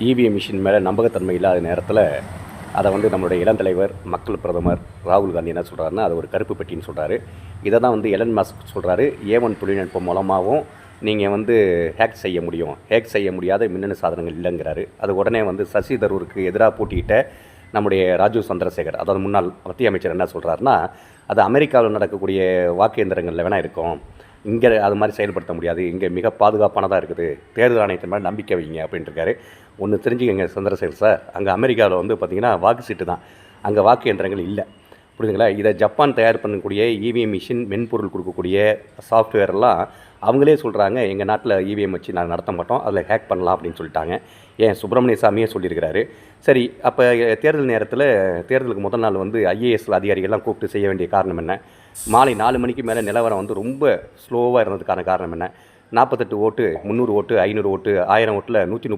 EVM machine மேலே நம்பகத்தன்மை இல்லாத நேரத்தில் அதை வந்து நம்மளுடைய இளந்தலைவர் மக்கள் பிரதமர் ராகுல் காந்தி என்ன சொல்கிறாருன்னா அது ஒரு கருப்பு பெட்டின்னு சொல்கிறாரு. இதை தான் வந்து எலன் மஸ்க் சொல்கிறாரு, ஏ1 தொழில்நுட்பம் மூலமாகவும் நீங்கள் வந்து ஹேக் செய்ய முடியும், ஹேக் செய்ய முடியாத மின்னணு சாதனங்கள் இல்லைங்கிறாரு. அது உடனே வந்து சசி தரூருக்கு எதிராக போட்டிக்கிட்ட நம்முடைய ராஜீவ் சந்திரசேகர், அதாவது முன்னாள் மத்திய அமைச்சர் என்ன சொல்கிறாருன்னா, அது அமெரிக்காவில் நடக்கக்கூடிய வாக்கு எந்திரங்களில் வேணால் இருக்கும், இங்கே அது மாதிரி செயல்படுத்த முடியாது, இங்கே மிக பாதுகாப்பானதாக இருக்குது, தேர்தல் ஆணையத்தின் மேலே நம்பிக்கை வைங்க அப்படின்ட்டுருக்காரு. ஒன்று தெரிஞ்சுக்கங்க சந்திரசேகர் சார், அங்கே அமெரிக்காவில் வந்து பார்த்திங்கன்னா வாக்கு சீட்டு தான், அங்கே வாக்கு எந்திரங்கள் இல்லை, புரியுதுங்களா? இதை ஜப்பான் தயார் பண்ணக்கூடிய இவிஎம் மிஷின் மென்பொருள் கொடுக்கக்கூடிய சாஃப்ட்வேர்லாம் அவங்களே சொல்கிறாங்க, எங்கள் நாட்டில் இவிஎம் வச்சு நாங்கள் நடத்த மாட்டோம், அதில் ஹேக் பண்ணலாம் அப்படின்னு சொல்லிட்டாங்க. ஏன் சுப்பிரமணிய சாமியே சொல்லியிருக்கிறாரு. சரி, அப்போ தேர்தல் நேரத்தில் தேர்தலுக்கு முதல் நாள் வந்து ஐஏஎஸ் அதிகாரிகள்லாம் கூப்பிட்டு செய்ய வேண்டிய காரணம் என்ன? மாலை 4 மணிக்கு மேலே நிலவரம் வந்து ரொம்ப ஸ்லோவாக இருந்ததுக்கான காரணம் என்ன? 48 ஓட்டு, 300 ஓட்டு, 500 ஓட்டு, 1000 ஓட்டில் 130